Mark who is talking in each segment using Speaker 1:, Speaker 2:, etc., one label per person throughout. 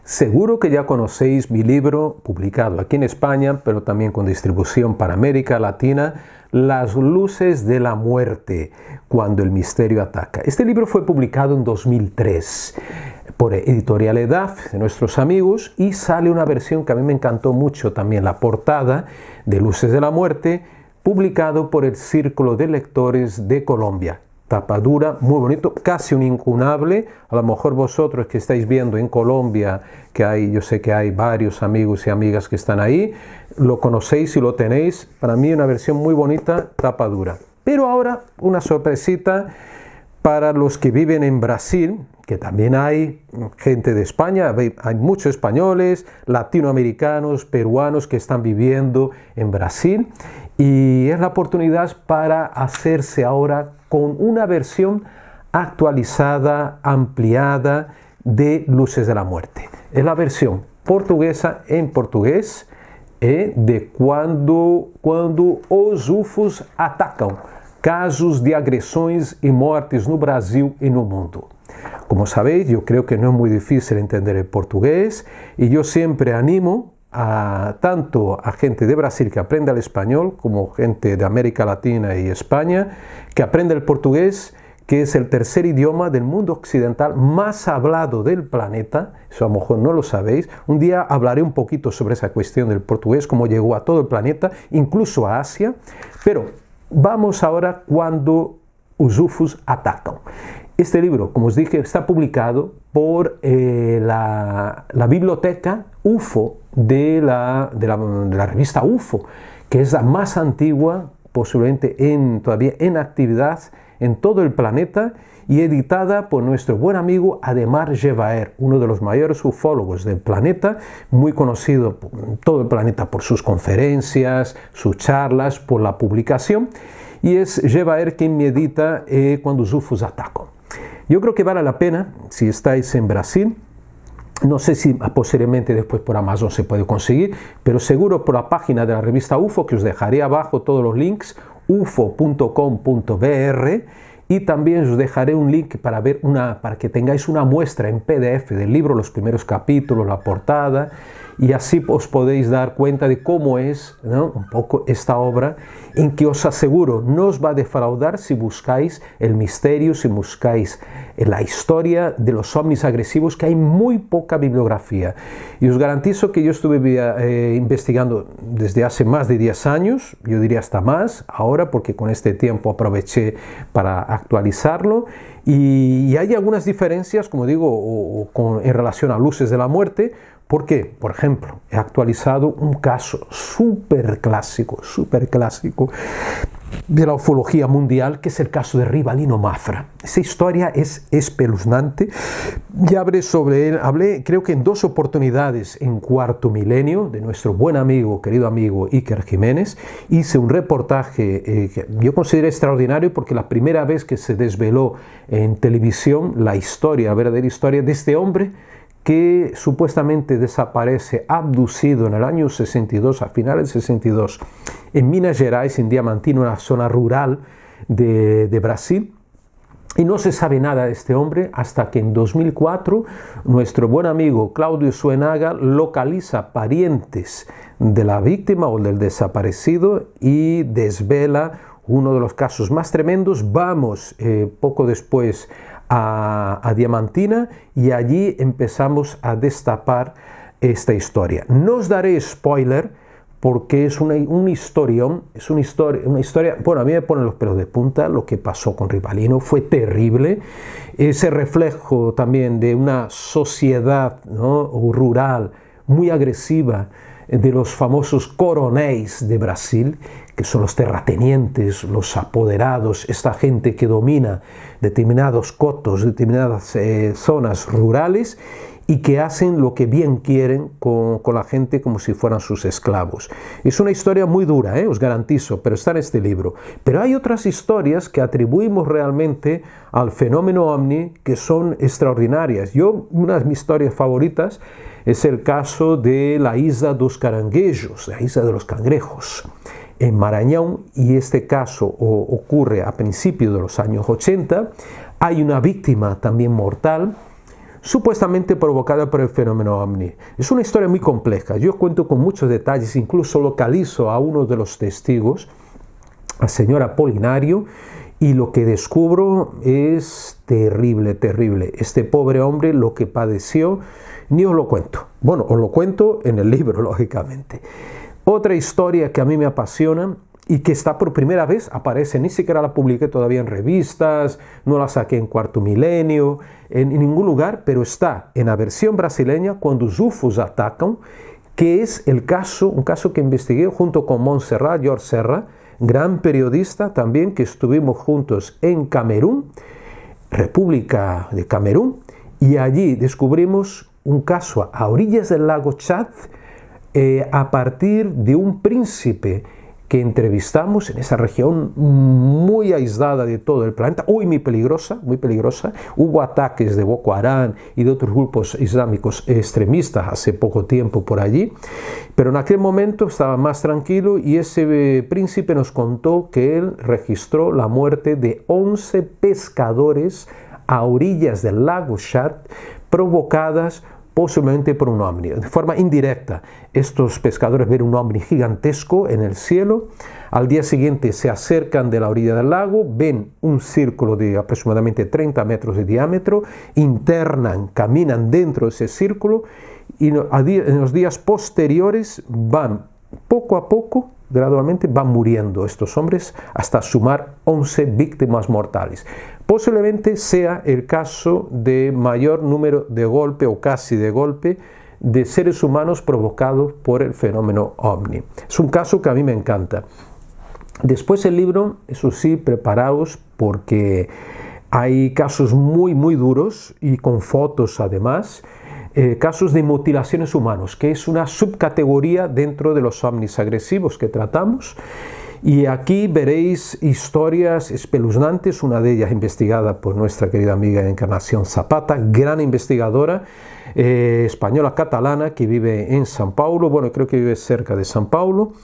Speaker 1: Seguro que ya conocéis mi libro, publicado aquí en España, pero también con distribución para América Latina, Las luces de la muerte, cuando el misterio ataca. Este libro fue publicado en 2003 por Editorial EDAF, de nuestros amigos, y sale una versión que a mí me encantó mucho también, la portada de Luces de la Muerte, publicado por el Círculo de Lectores de Colombia. Tapadura, muy bonito, casi un incunable. A lo mejor vosotros que estáis viendo en Colombia, yo sé que hay varios amigos y amigas que están ahí, lo conocéis y lo tenéis. Para mí una versión muy bonita, tapadura. Pero ahora una sorpresita para los que viven en Brasil, que también hay gente de España, hay muchos españoles, latinoamericanos, peruanos que están viviendo en Brasil, y es la oportunidad para hacerse ahora con una versión actualizada, ampliada de Luces de la Muerte. Es la versión portuguesa en portugués de quando os UFOs atacam, casos de agressões e mortes no Brasil y no mundo. Como sabéis, yo creo que no es muy difícil entender el portugués y yo siempre animo tanto a gente de Brasil que aprenda el español como gente de América Latina y España que aprenda el portugués, que es el tercer idioma del mundo occidental más hablado del planeta. Eso a lo mejor no lo sabéis. Un día hablaré un poquito sobre esa cuestión del portugués, cómo llegó a todo el planeta, incluso a Asia. Pero vamos ahora cuando os UFOs atacam. Este libro, como os dije, está publicado por la biblioteca UFO de la revista UFO, que es la más antigua, posiblemente todavía en actividad en todo el planeta, y editada por nuestro buen amigo Ademar Jevaer, uno de los mayores ufólogos del planeta, muy conocido en todo el planeta por sus conferencias, sus charlas, por la publicación, y es Jevaer quien me edita Cuando os UFOs atacam. Yo creo que vale la pena, si estáis en Brasil, no sé si posteriormente después por Amazon se puede conseguir, pero seguro por la página de la revista UFO, que os dejaré abajo todos los links, ufo.com.br, y también os dejaré un link para que tengáis una muestra en PDF del libro, los primeros capítulos, la portada, y así os podéis dar cuenta de cómo es, ¿no?, un poco esta obra, en que os aseguro no os va a defraudar si buscáis el misterio, si buscáis la historia de los ovnis agresivos, que hay muy poca bibliografía. Y os garantizo que yo estuve investigando desde hace más de 10 años, yo diría hasta más, ahora porque con este tiempo aproveché para actualizarlo, y hay algunas diferencias, como digo, en relación a Luces de la Muerte, porque, por ejemplo, he actualizado un caso súper clásico de la ufología mundial, que es el caso de Rivalino Mafra. Esa historia es espeluznante. Ya hablé sobre él, creo que en 2 oportunidades en Cuarto Milenio, de nuestro buen amigo, querido amigo Iker Jiménez. Hice un reportaje que yo consideré extraordinario porque la primera vez que se desveló en televisión la verdadera historia de este hombre que supuestamente desaparece abducido en el año 62, a finales del 62, en Minas Gerais, en Diamantina, una zona rural de Brasil. Y no se sabe nada de este hombre hasta que en 2004 nuestro buen amigo Claudio Suenaga localiza parientes de la víctima o del desaparecido y desvela uno de los casos más tremendos. Vamos poco después a Diamantina y allí empezamos a destapar esta historia. No os daré spoiler porque es una historia, bueno, a mí me ponen los pelos de punta lo que pasó con Rivalino, fue terrible. Ese reflejo también de una sociedad, ¿no?, rural muy agresiva, de los famosos coronéis de Brasil, que son los terratenientes, los apoderados, esta gente que domina determinados cotos, determinadas zonas rurales, y que hacen lo que bien quieren con la gente como si fueran sus esclavos. Es una historia muy dura, os garantizo, pero está en este libro. Pero hay otras historias que atribuimos realmente al fenómeno ovni que son extraordinarias. Una de mis historias favoritas es el caso de la isla dos caranguejos, la isla de los cangrejos, en Maranhão, y este caso ocurre a principios de los años 80. Hay una víctima también mortal. supuestamente provocada por el fenómeno ovni. Es una historia muy compleja. Yo cuento con muchos detalles, incluso localizo a uno de los testigos, al señor Apolinario, y lo que descubro es terrible, terrible. Este pobre hombre, lo que padeció, ni os lo cuento. Bueno, os lo cuento en el libro, lógicamente. Otra historia que a mí me apasiona y que está por primera vez, aparece, ni siquiera la publiqué todavía en revistas, no la saqué en Cuarto Milenio, en ningún lugar, pero está en la versión brasileña, Cuando os UFOs atacan, que es el caso, un caso que investigué junto con Montserrat, George Serra, gran periodista también, que estuvimos juntos en Camerún, República de Camerún, y allí descubrimos un caso a orillas del lago Chad, a partir de un príncipe que entrevistamos en esa región muy aislada de todo el planeta, muy peligrosa, muy peligrosa. Hubo ataques de Boko Haram y de otros grupos islámicos extremistas hace poco tiempo por allí, pero en aquel momento estaba más tranquilo y ese príncipe nos contó que él registró la muerte de 11 pescadores a orillas del lago Chad provocadas posiblemente por un ovni. De forma indirecta, estos pescadores ven un ovni gigantesco en el cielo, al día siguiente se acercan de la orilla del lago, ven un círculo de aproximadamente 30 metros de diámetro, internan, caminan dentro de ese círculo y en los días posteriores van poco a poco, gradualmente van muriendo estos hombres hasta sumar 11 víctimas mortales. Posiblemente sea el caso de mayor número de golpe o casi de golpe de seres humanos provocados por el fenómeno ovni. Es un caso que a mí me encanta. Después el libro, eso sí, preparaos porque hay casos muy duros y con fotos además, casos de mutilaciones humanas, que es una subcategoría dentro de los ovnis agresivos que tratamos. Y aquí veréis historias espeluznantes, una de ellas investigada por nuestra querida amiga Encarnación Zapata, gran investigadora española catalana que vive en San Paulo, bueno, creo que vive cerca de San Paulo,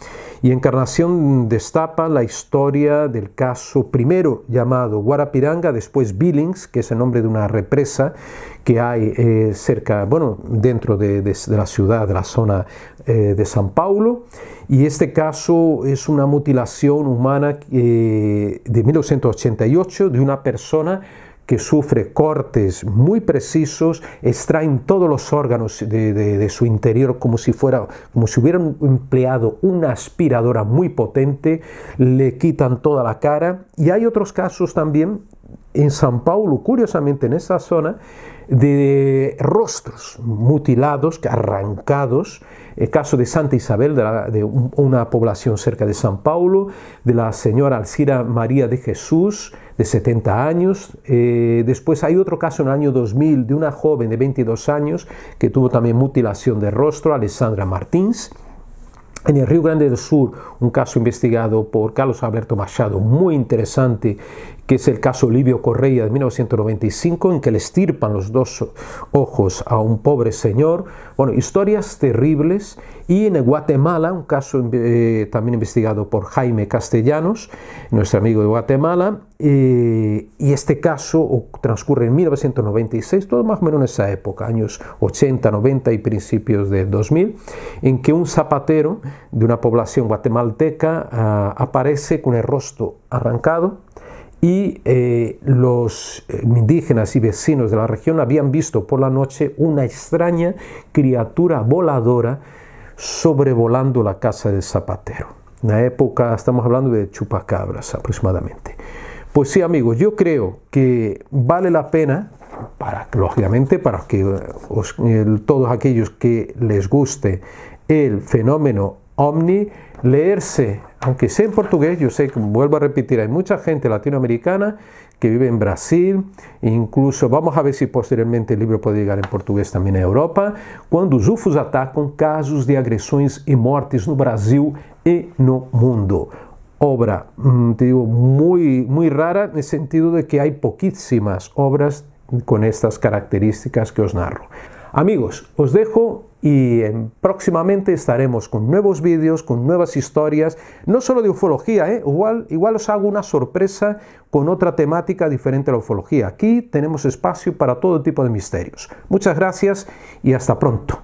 Speaker 1: y Encarnación destapa la historia del caso primero llamado Guarapiranga, después Billings, que es el nombre de una represa que hay cerca, bueno, dentro de la ciudad, de la zona de San Paulo, y este caso es una mutilación humana de 1988 de una persona que sufre cortes muy precisos, extraen todos los órganos de su interior como si hubieran empleado una aspiradora muy potente, le quitan toda la cara. Y hay otros casos también en San Paulo, curiosamente en esa zona, de rostros mutilados, arrancados, el caso de Santa Isabel, de una población cerca de San Paulo, de la señora Alcira María de Jesús, de 70 años, después hay otro caso en el año 2000 de una joven de 22 años que tuvo también mutilación de rostro, Alessandra Martins. En el Río Grande do Sur, un caso investigado por Carlos Alberto Machado, muy interesante, que es el caso Livio Correia de 1995, en que le extirpan los dos ojos a un pobre señor. Bueno, historias terribles. Y en Guatemala, un caso también investigado por Jaime Castellanos, nuestro amigo de Guatemala, y este caso transcurre en 1996, todo más o menos en esa época, años 80, 90 y principios de 2000, en que un zapatero de una población guatemalteca aparece con el rostro arrancado, y los indígenas y vecinos de la región habían visto por la noche una extraña criatura voladora sobrevolando la casa del zapatero. En la época, estamos hablando de chupacabras aproximadamente. Pues sí, amigos, yo creo que vale la pena, lógicamente, para que todos aquellos que les guste el fenómeno ovni, leerse, aunque sea en portugués. Yo sé que, vuelvo a repetir, hay mucha gente latinoamericana que vive en Brasil, incluso vamos a ver si posteriormente el libro puede llegar en portugués también a Europa, Quando os UFOs atacam, casos de agressões e mortes no Brasil e no mundo. Obra, te digo, muy rara, en el sentido de que hay poquísimas obras con estas características que os narro. Amigos, os dejo y próximamente estaremos con nuevos vídeos, con nuevas historias, no solo de ufología, igual os hago una sorpresa con otra temática diferente a la ufología. Aquí tenemos espacio para todo tipo de misterios. Muchas gracias y hasta pronto.